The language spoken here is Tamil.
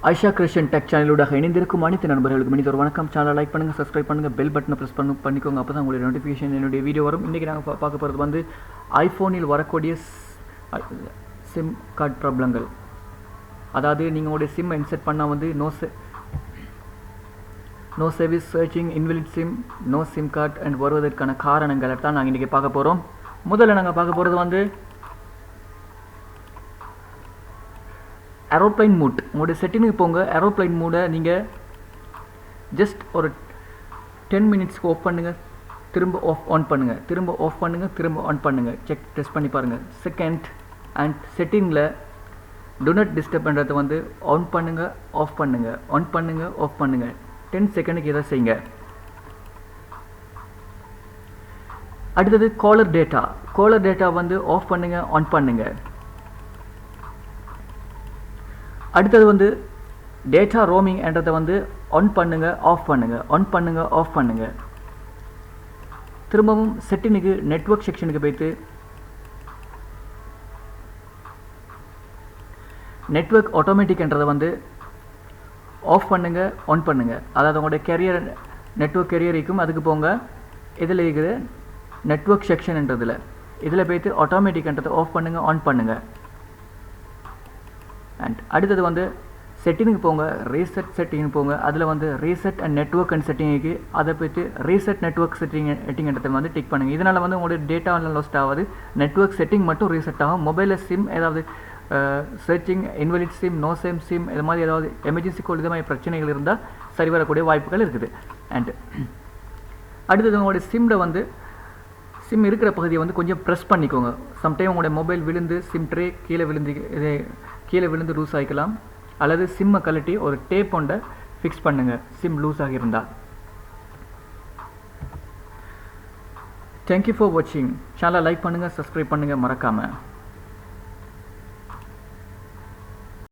AYSHA Christian Tech சேனலோட இணைந்திருக்கும் அனைத்து நண்பர்களுக்கு மனித ஒரு வணக்கம். சேனலை லைக் பண்ணுங்க, சப்ஸ்கிரைப் பண்ணுங்க, பெல் பட்டனை பிரஸ் பண்ணிக்கோங்க. அப்பதான் உங்களுக்கு நோட்டிஃபிகேஷன் என்னுடைய வீடியோ வரும். இன்னைக்கு நாங்க பார்க்க போறது வந்து ஐபோனில் வரக்கூடிய சிம் கார்டு ப்ராப்ளங்கள். அதாவது நீங்க உங்களுடைய சிம் இன்செர்ட் பண்ணா வந்து no service searching, invalid sim, no sim card and வருவதற்கான காரணங்களை தான் நாங்க இன்னைக்கு பார்க்க போறோம். முதல்ல நாங்க பார்க்க போறது வந்து ஏரோப்ளைன் மூட். உங்களுடைய செட்டிங்க்கு போங்க. ஏரோப்ளைன் மூடை நீங்கள் ஜஸ்ட் ஒரு 10 மினிட்ஸ்க்கு ஆஃப் பண்ணுங்கள், திரும்ப ஆன் பண்ணுங்கள், திரும்ப ஆஃப் பண்ணுங்கள், திரும்ப ஆன் பண்ணுங்கள். டெஸ்ட் பண்ணி பாருங்கள். செகண்ட் அண்ட் செட்டிங்கில் டு நாட் டிஸ்டர்ப் பண்ணுறதை வந்து ஆன் பண்ணுங்கள், ஆஃப் பண்ணுங்கள், ஆன் பண்ணுங்கள், ஆஃப் பண்ணுங்கள். 10 செகண்டுக்கு இதை செய்யுங்க. அடுத்தது காலர் டேட்டா வந்து ஆஃப் பண்ணுங்கள், ஆன் பண்ணுங்கள். அடுத்தது வந்து டேட்டா ரோமிங் என்றதை வந்து ஆன் பண்ணுங்க, ஆஃப் பண்ணுங்க, ஆன் பண்ணுங்க, ஆஃப் பண்ணுங்க. திரும்பவும் செட்டிங்க்கு நெட்வொர்க் செக்ஷனுக்கு போய்ட்டு நெட்வொர்க் ஆட்டோமேட்டிக் என்றதை வந்து ஆஃப் பண்ணுங்க, ஆன் பண்ணுங்க. அதாவது உங்களுடைய நெட்வொர்க் கேரியர் இருக்கும், அதுக்கு போங்க. இதில் இருக்குது நெட்வொர்க் செக்ஷன் என்றதில் இதில் போய்ட்டு ஆட்டோமேட்டிக் என்றதை ஆஃப் பண்ணுங்க, ஆன் பண்ணுங்க. அண்ட் அடுத்தது வந்து செட்டிங்க்கு போங்க, ரீசெட் செட்டிங் போங்க. அதில் வந்து ரீசெட் அண்ட் நெட்வொர்க் அண்ட் செட்டிங்க்கு அதை போய்ட்டு ரீசெட் நெட்வொர்க் செட்டிங்ன்றதை வந்து டிக் பண்ணுங்கள். இதனால் வந்து உங்களுடைய டேட்டா லாஸ்ட் ஆகாது, நெட்வொர்க் செட்டிங் மட்டும் ரீசெட் ஆகும். மொபைலில் சிம் ஏதாவது searching, invalid sim, no same sim, இது மாதிரி ஏதாவது எமர்ஜென்சி கோல் இது மாதிரி பிரச்சனைகள் இருந்தால் சரி வரக்கூடிய வாய்ப்புகள் இருக்குது. அண்ட் அடுத்தது உங்களுடைய சிம்மில் வந்து சிம் இருக்கிற பகுதியை வந்து கொஞ்சம் ப்ரெஸ் பண்ணிக்கோங்க. சம்டைம் உங்களுடைய மொபைல் விழுந்து சிம் ட்ரே கீழே விழுந்து லூஸ் ஆகிக்கலாம். அல்லது சிம்மை கழட்டி ஒரு டேப் கொண்ட ஃபிக்ஸ் பண்ணுங்கள் சிம் லூஸ் ஆகியிருந்தால். தேங்க்யூ ஃபார் வாட்சிங். சேனலை லைக் பண்ணுங்கள், சப்ஸ்கிரைப் பண்ணுங்கள் மறக்காமல்.